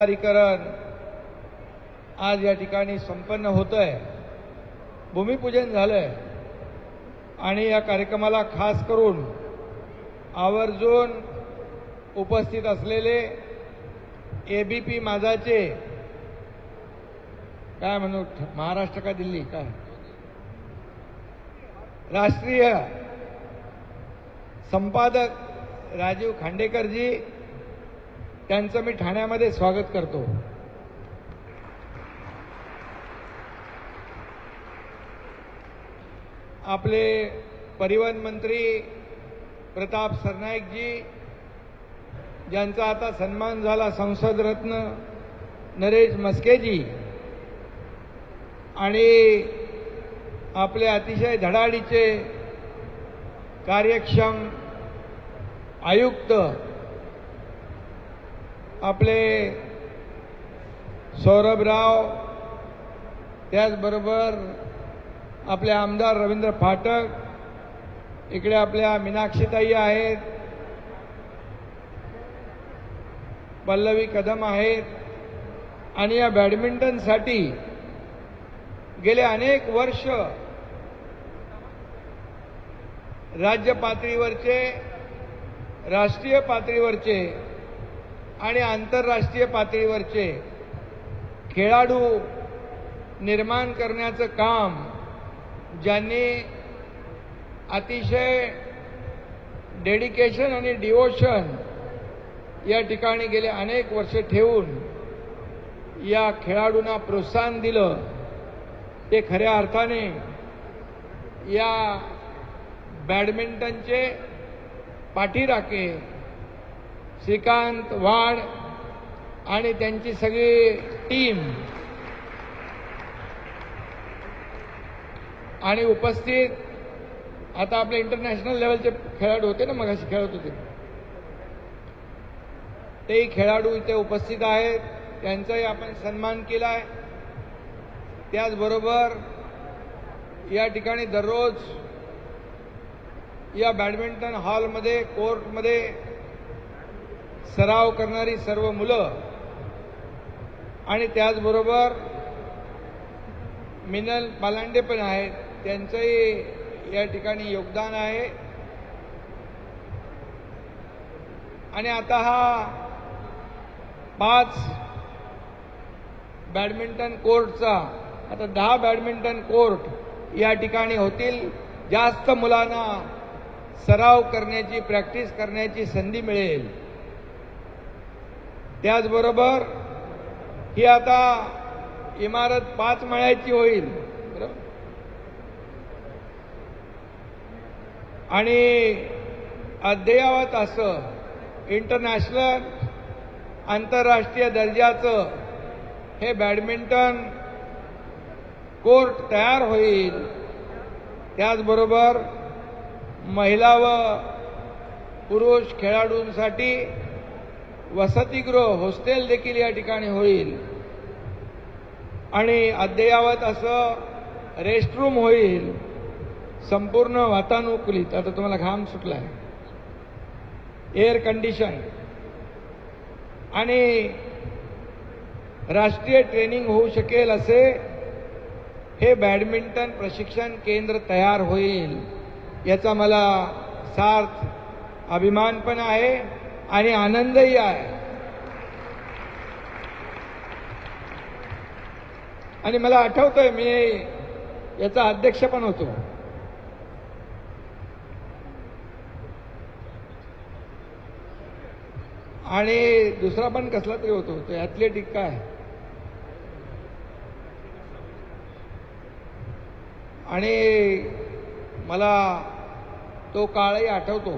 सादरीकरण आज या ठिकाणी संपन्न होतंय। भूमिपूजन झालंय आणि या कार्यक्रमाला खास करून आवर्जून उपस्थित असलेले एबीपी माझाचे काय म्हणू, महाराष्ट्र का दिल्ली काय राष्ट्रीय संपादक राजीव खांडेकरजी, त्यांचं मी ठाण्यामध्ये स्वागत करतो। आपले परिवहन मंत्री प्रताप सरनाईकजी, ज्यांचा आता सन्मान झाला, संसद रत्न नरेश मस्केजी, आणि आपले अतिशय धडाडीचे कार्यक्षम आयुक्त आपले सौरभराव, त्याचबरोबर आपले आमदार रवींद्र फाटक, इकडे आपल्या मीनाक्षीताई आहेत, पल्लवी कदम आहेत, आणि या बॅडमिंटनसाठी गेले अनेक वर्ष राज्य पातळीवरचे, राष्ट्रीय पातळीवरचे आणि आंतरराष्ट्रीय पातळीवरचे खेळाडू निर्माण करण्याचं काम ज्यांनी अतिशय डेडिकेशन आणि डिवोशन या ठिकाणी गेले अनेक वर्ष ठेवून या खेळाडूंना प्रोत्साहन दिलं, ते खऱ्या अर्थाने या बॅडमिंटनचे पाठीराखे श्रीकांत वाड आणि त्यांची सगळी टीम आणि उपस्थित आता आपले इंटरनॅशनल लेवलचे खेळाडू होते ना, मगाशी खेळत होते, तेही खेळाडू इथे उपस्थित आहेत, त्यांचाही आपण सन्मान केलाय। त्याचबरोबर या ठिकाणी दररोज या बॅडमिंटन हॉलमध्ये, कोर्टमध्ये सराव करणारी सर्व मुलं आणि त्याचबरोबर मिनल पालांडे पण आहेत, त्यांचंही या ठिकाणी योगदान आहे। आणि आता हा 5 बॅडमिंटन कोर्टचा, आता 10 बॅडमिंटन कोर्ट या ठिकाणी होतील, जास्त मुलांना सराव करण्याची, प्रॅक्टिस करण्याची संधी मिळेल। त्याचबरोबर ही आता इमारत 5 माळ्याची होईल, बरोबर, आणि अद्ययावत असं इंटरनॅशनल, आंतरराष्ट्रीय दर्जाचं हे बॅडमिंटन कोर्ट तयार होईल। त्याचबरोबर महिला व पुरुष खेळाडूंसाठी वसतिगृह, हॉस्टेल देखील या ठिकाणी होईल, आणि अद्ययावत असं रेस्टरूम होईल, संपूर्ण वातानुकूलित, आता तुम्हाला घाम सुटलाय, एअर कंडिशन, आणि राष्ट्रीय ट्रेनिंग होऊ शकेल असे हे बॅडमिंटन प्रशिक्षण केंद्र तयार होईल। याचा मला सार्थ अभिमान पण आहे आणि आनंदही आहे। आणि मला आठवतंय, मी याचा अध्यक्ष पण होतो। आणि दुसरा पण कसला तरी होतो, तो ॲथलेटिक काय, आणि मला तो काळही आठवतो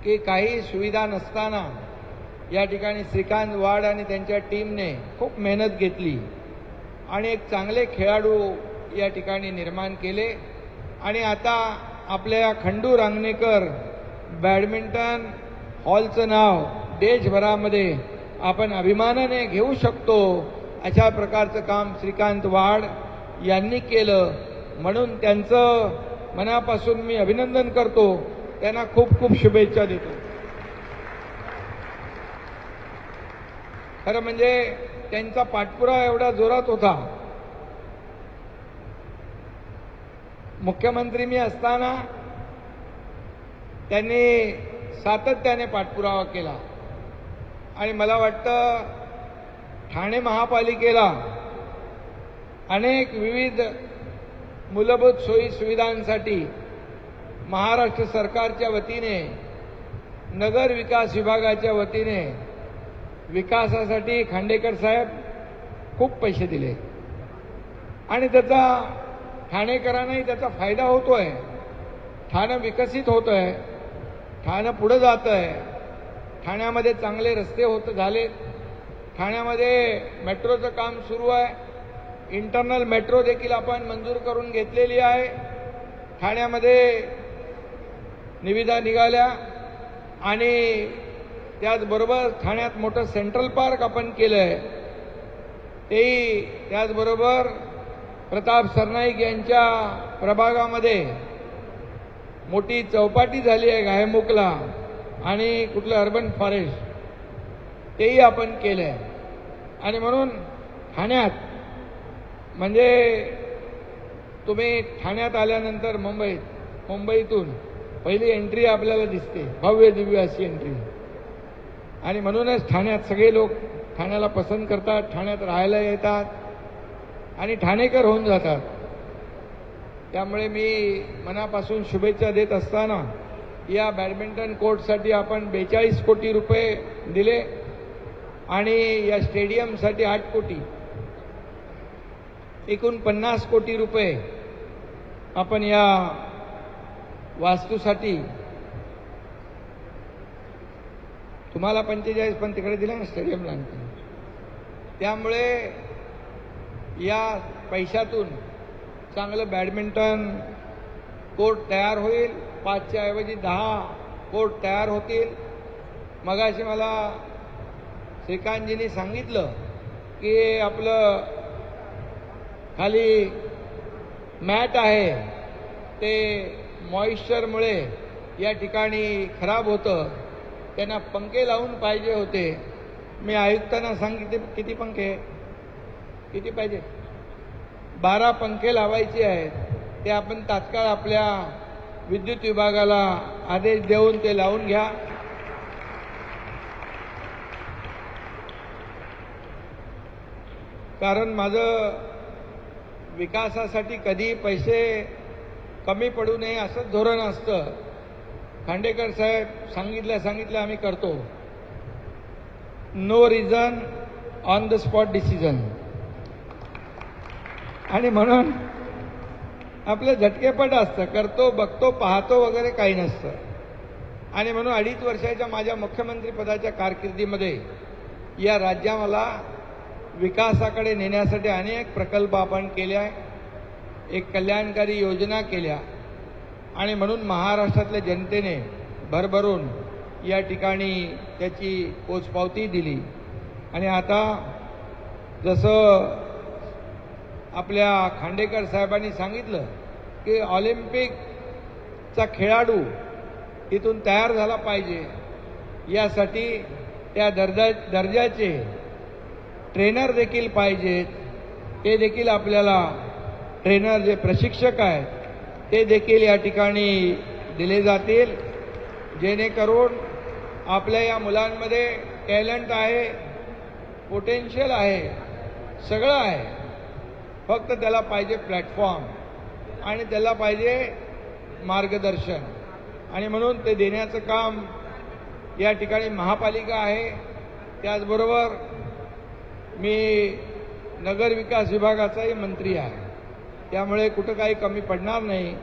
की काही सुविधा नसताना या ठिकाणी श्रीकांत वाड आणि त्यांच्या टीमने खूप मेहनत घेतली आणि एक चांगले खेळाडू या ठिकाणी निर्माण केले। आणि आता आपल्या खंडू रांगणेकर बॅडमिंटन हॉलचं नाव देशभरामध्ये आपण अभिमानाने घेऊ शकतो, अशा प्रकारचं काम श्रीकांत वाड यांनी केलं, म्हणून त्यांचं मनापासून मी अभिनंदन करतो, त्यांना खूप खूप शुभेच्छा देतो। खरं म्हणजे त्यांचा पाठपुरावा एवढा जोरात होता. मुख्यमंत्री मी असताना त्यांनी सातत्याने पाठपुरावा केला आणि मला वाटतं ठाणे महापालिकेला अनेक विविध मूलभूत सोयी सुविधांसाठी महाराष्ट्र सरकारच्या वतीने नगर विकास विभागाच्या वतीने विकासासाठी खांडेकर साहेब खूप पैसे दिले आणि त्याचा ठाणेकरांनाही त्याचा फायदा होतोय. ठाणं विकसित होतंय, ठाणं पुढे जातंय. ठाण्यामध्ये चांगले रस्ते झालेत. ठाण्यामध्ये मेट्रोचं काम सुरू आहे. इंटरनल मेट्रो देखील आपण मंजूर करून घेतलेली आहे. ठाण्यामध्ये निविदा निघाल्या आणि त्याचबरोबर ठाण्यात मोठं सेंट्रल पार्क आपण केलंय. तेही त्याचबरोबर प्रताप सरनाईक यांच्या प्रभागामध्ये मोठी चौपाटी झाली आहे गायमुखला आणि कुठलं अर्बन फॉरेस्ट तेही आपण केलंय. आणि म्हणून ठाण्यात म्हणजे तुम्ही ठाण्यात आल्यानंतर मुंबईतून पहिली एंट्री आपल्याला दिसते, भव्य दिव्य अशी एंट्री. आणि म्हणूनच ठाण्यात सगळे लोक ठाण्याला पसंत करतात, ठाण्यात राहायला येतात आणि ठाणेकर होऊन जातात. त्यामुळे मी मनापासून शुभेच्छा देत असताना या बॅडमिंटन कोर्टसाठी आपण 42 कोटी रुपये दिले आणि या स्टेडियमसाठी 8 कोटी, एकूण 50 कोटी रुपये आपण या वास्तूसाठी, तुम्हाला 45 पण तिकडे दिले ना स्टेडियमला. त्यामुळे या पैशातून चांगलं बॅडमिंटन कोर्ट तयार होईल. 5च्या ऐवजी 10 कोर्ट तयार होतील. मगाशी मला श्रीकांतजींनी सांगितलं की आपलं खाली मॅट आहे ते मॉइश्चरमुळे या ठिकाणी खराब होतं, त्यांना पंखे लावून पाहिजे होते. मी आयुक्तांना सांगितले किती पंखे, किती पाहिजे, 12 पंखे लावायचे आहेत. ते आपण तात्काळ आपल्या विद्युत विभागाला आदेश देऊन ते लावून घ्या. कारण माझं विकासासाठी कधी पैसे कमी पडू नये असंच धोरण असतं. खांडेकर साहेब सांगितलं आम्ही करतो. No reason on the spot decision. आणि म्हणून आपलं झटकेपट असतं, करतो बघतो पाहतो वगैरे काही नसतं. आणि म्हणून 2.5 वर्षाच्या माझ्या मुख्यमंत्रीपदाच्या कारकिर्दीमध्ये या राज्याला विकासाकडे नेण्यासाठी अनेक प्रकल्प आपण केले आहे, एक कल्याणकारी योजना केल्या आणि म्हणून महाराष्ट्रातल्या जनतेने भरभरून या ठिकाणी त्याची पोचपावती दिली. आणि आता जसं आपल्या खांडेकर साहेबांनी सांगितलं की ऑलिम्पिकचा खेळाडू इथून तयार झाला पाहिजे, यासाठी त्या दर्जाचे ट्रेनर देखील पाहिजेत. ते देखील आपल्याला ट्रेनर जे प्रशिक्षक आहेत ते देखील या ठिकाणी दिले जातील, जेणेकरून आपल्या या मुलांमध्ये टॅलेंट आहे, पोटेन्शियल आहे, सगळं आहे. फक्त त्याला पाहिजे प्लॅटफॉर्म आणि त्याला पाहिजे मार्गदर्शन. आणि म्हणून ते देण्याचं काम या ठिकाणी महापालिका आहे. त्याचबरोबर मी नगर विकास विभागाचाही मंत्री आहे, त्यामुळे कुठं काही कमी पडणार नाही,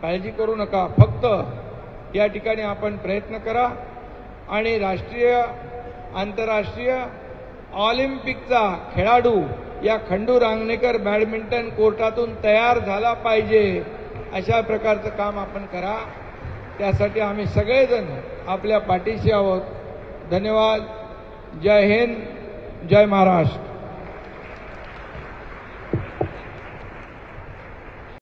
काळजी करू नका. फक्त या ठिकाणी आपण प्रयत्न करा आणि राष्ट्रीय आंतरराष्ट्रीय ऑलिम्पिकचा खेळाडू या खंडू रांगणेकर बॅडमिंटन कोर्टातून तयार झाला पाहिजे, अशा प्रकारचं काम आपण करा. त्यासाठी आम्ही सगळेजण आपल्या पाठीशी आहोत. धन्यवाद. जय हिंद, जय महाराष्ट्र.